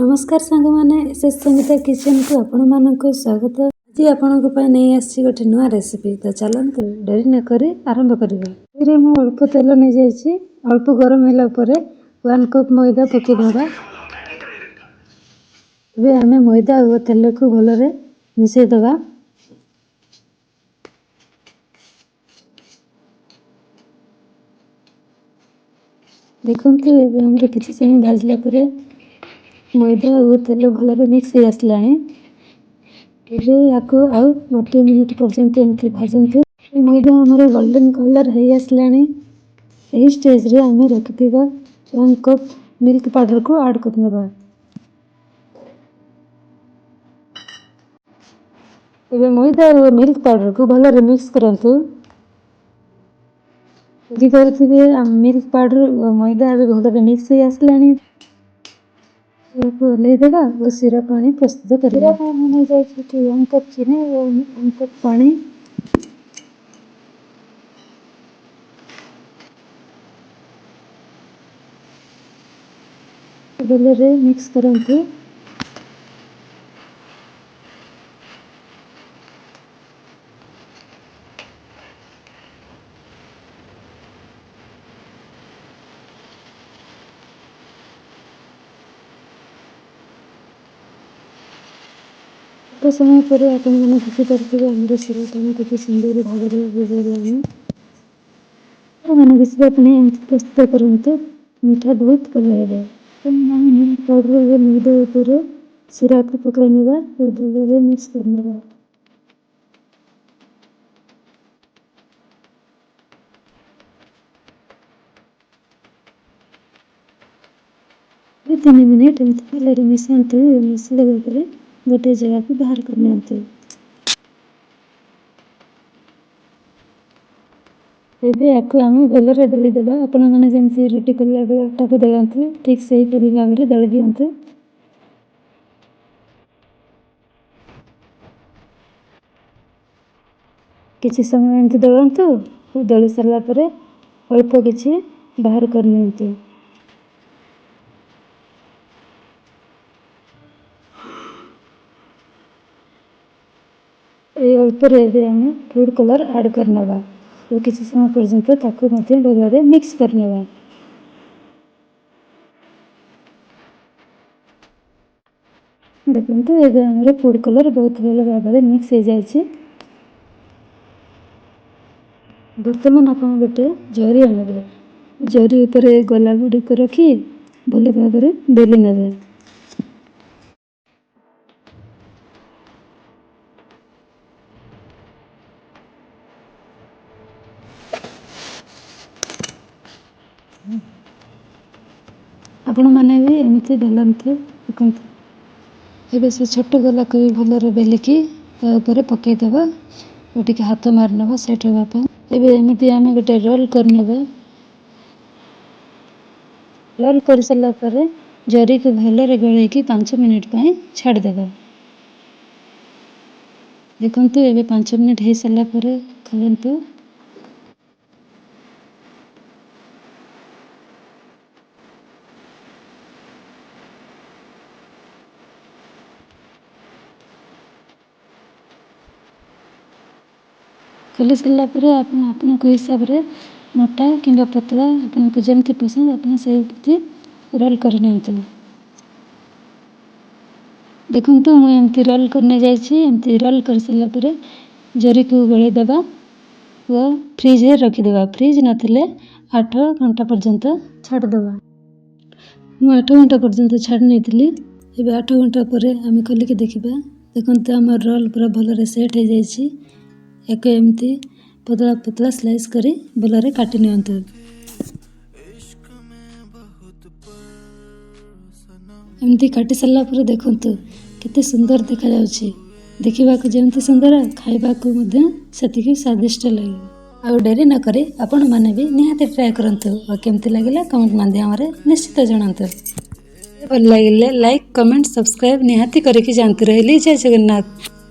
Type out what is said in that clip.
नमस्कार सांग मैंने एसएस संगीता किचन को आपण मानक स्वागत। आज आपण नहीं आसी गोटे नुआ रेसिपी तो चलते डेरी न करी आरंभ करवा। मु अल्प तेल नहीं जाइए अल्प गरम होला पर 1 कप मैदा पकेदबा। ए आम मैदा और तेल को भलरे मिसईदबा। देखो किसी समय भाजला मैदा और तेल भलरे मिक्स हो आसला। आउ गोटे मिनिट पर्यंत एमती भाजतु। मैदा आमर गोल्डन कलर हो आसला। यही स्टेज रे आम रखि 1 कप मिल्क पाउडर को ऐड करनेबा। एबे मैदा और मिल्क पाउडर को भलरे मिक्स करंतु। मिल्क पाउडर मैदा भलरे मिक्स हो आसला। ओल्हेदेबा और सिरा पानी प्रस्तुत करवा। 1 कप चीनी और 1 कप पानी। भलरे मिक्स करंतु। तो समय पर आपण मैंने देखिपे आमर सिरा पानी कितनी सुंदर भाव में मैंने विश्व अपने प्रस्तुत करते मीठा बहुत भल है। पाउडर मैदा ऊपर सिरा को पकड़नेबा और भलरे मिक्स करनेबा। तीन मिनिट भलरे मिसांतु। मिसला गोटे जगह को बाहर करनियंतु। एबे आको आम भलरे दली देबा। आपण माने जेमती रोटी करला बेले आटा को दळंतु ठीक सही परि भाव रे दळि दियंतु। किछि समय एमती दळंतु। दळि सरला परे अल्प किछि बाहर करनियंतु। ए अल्प रे आम फूड कलर ऐड करनेबा और किछि समय पर्यंत ताको मध्य भलरे मिक्स करनेबा। देखंतु एबे हमर फूड कलर बहुत भल भाव में मिक्स हो जायछि। बर्तमान आपण गोटे जरी आनबे। जरी ऊपर गोला गुडी को रखी भल भाव में बेली नेबे। आपण माने भी एमती बेलंतु। देखंतु एबे से छोट गोला को भलरे बेलिकी ऊपर पकई देबा और टिके हाथ मारनेबा सेट होबा पे। एबे एमती आमे गोटे रोल करनेबा। रोल कर सला परे जरी को भलरे गळेकी 5 मिनिट पई छाड़ देबा। देखंतु एबे 5 मिनिट हे सला परे खलंतु। खोली सला परे आपन को हिसाब रे मोटा किंबा पतला आपन को जेमती पसंद आपन सेमती रोल करनियंतु। देखंतु मु एमती रोल करने जाइछि। एमती रोल कर सला परे जरी को गळे देबा व फ्रिज रे रखि देबा। फ्रिज नथिले 8 घंटा पर्यंत छाड़ देबा। मु 8 घंटा पर्यंत छाड़ नेथिली। एबे 8 घंटा परे आमे खोली के देखिबा। देखंतु हमर रोल पूरा भलरे सेट हो जाइछि। एक एमती पतला पतला स्लाइस करी भलरे काटि नियंतु। एमती काटि सला परे देखंतु केते सुंदर देखा जाउछि। देखिबा को जेमती सुंदर खाइबा को मध्य सेतिकी स्वादिष्ट लागे। आ डेरी न करी आपण माने भी निहाती ट्राई करंतु और केमती लागिला कमेंट माध्यम रे निश्चित जणांतु। भल लागिले लाइक कमेंट सब्सक्राइब निहाती करिकि जानतु। रहली जय जगन्नाथ।